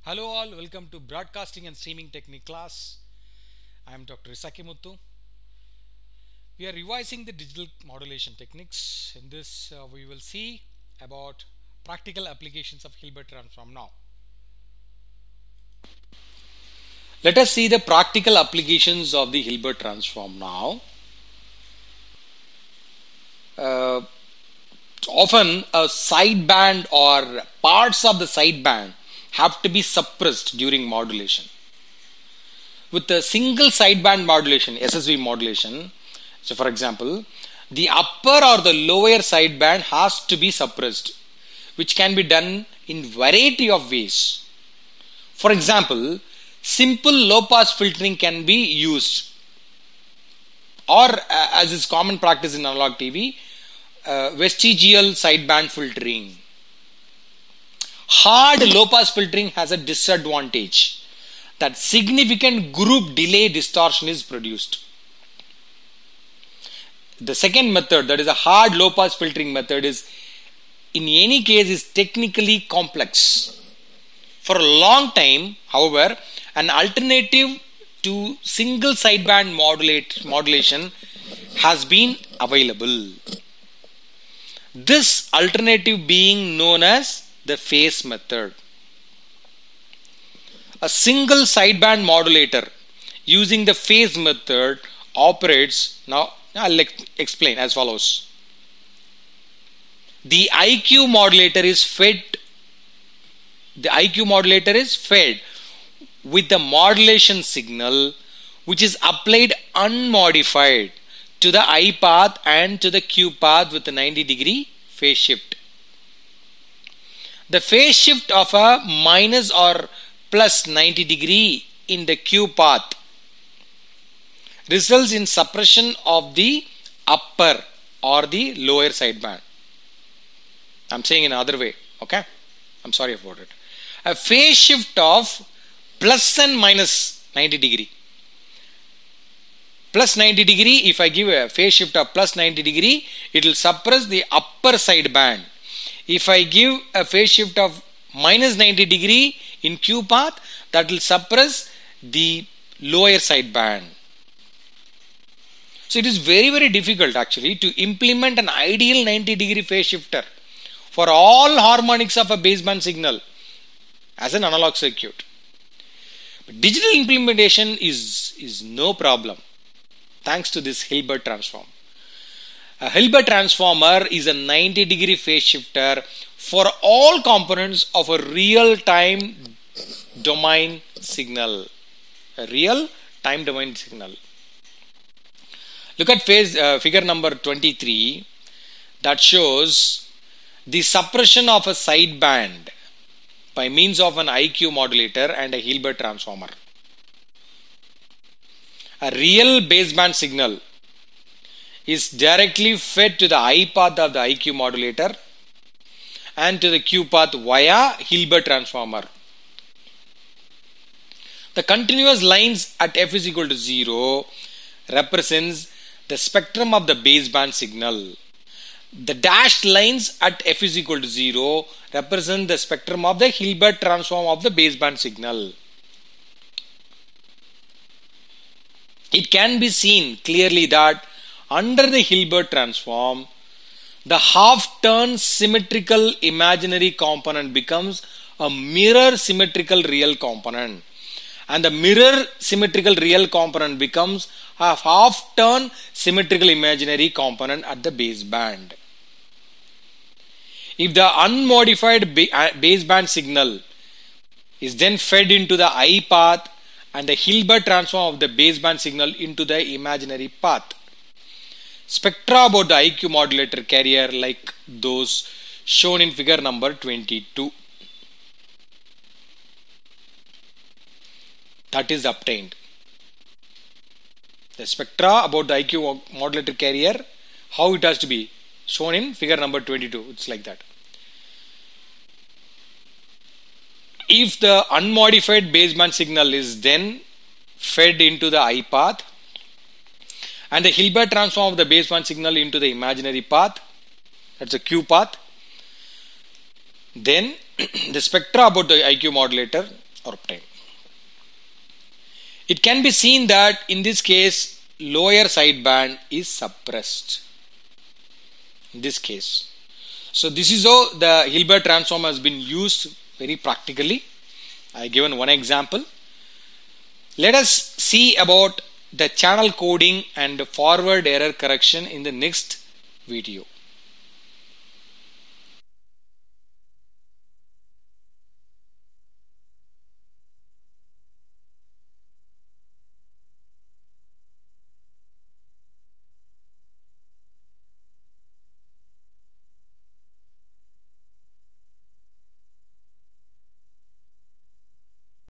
Hello all, welcome to Broadcasting and Streaming Technique class. I am Dr. Isaki Muthu. We are revising the digital modulation techniques. In this we will see about practical applications of Hilbert transform now. Let us see the practical applications of the Hilbert transform now. Often a sideband or parts of the sideband have to be suppressed during modulation. With a single sideband modulation, SSB modulation, so for example, the upper or the lower sideband has to be suppressed, which can be done in variety of ways. For example, simple low pass filtering can be used, or as is common practice in analog TV, vestigial sideband filtering. Hard low pass filtering has a disadvantage that significant group delay distortion is produced. The second method, that is a hard low pass filtering method, is in any case is technically complex. For a long time, however, an alternative to single sideband modulation has been available. This alternative being known as the phase method. A single sideband modulator using the phase method operates. Now I'll explain as follows. The IQ modulator is fed with the modulation signal which is applied unmodified to the I path and to the Q path with a 90-degree phase shift. The phase shift of a minus or plus 90 degree in the Q path results in suppression of the upper or the lower sideband. I'm saying in another way, okay? I'm sorry about it. A phase shift of plus and minus 90 degree. Plus 90 degree, if I give a phase shift of plus 90 degree, it will suppress the upper sideband. If I give a phase shift of minus 90 degree in Q path, that will suppress the lower sideband. So it is very difficult actually to implement an ideal 90 degree phase shifter for all harmonics of a baseband signal as an analog circuit. But digital implementation is no problem thanks to this Hilbert transform. A Hilbert transformer is a 90 degree phase shifter for all components of a real-time domain signal. A real-time domain signal. Look at figure number 23 that shows the suppression of a sideband by means of an IQ modulator and a Hilbert transformer. A real baseband signal is directly fed to the I path of the IQ modulator and to the Q path via Hilbert transformer. The continuous lines at f is equal to 0 represents the spectrum of the baseband signal. The dashed lines at f is equal to 0 represent the spectrum of the Hilbert transform of the baseband signal. It can be seen clearly that under the Hilbert transform, the half-turn symmetrical imaginary component becomes a mirror symmetrical real component, and the mirror symmetrical real component becomes a half-turn symmetrical imaginary component at the baseband. If the unmodified baseband signal is then fed into the I path and the Hilbert transform of the baseband signal into the imaginary path, spectra about the IQ modulator carrier like those shown in figure number 22. That is obtained. The spectra about the IQ modulator carrier, how it has to be shown in figure number 22. It's like that. If the unmodified baseband signal is then fed into the I path and the Hilbert transform of the baseband signal into the imaginary path, that's a Q path, then the spectra about the IQ modulator are obtained. It can be seen that in this case lower sideband is suppressed in this case. So this is how the Hilbert transform has been used very practically. I have given one example. Let us see about the channel coding and forward error correction in the next video.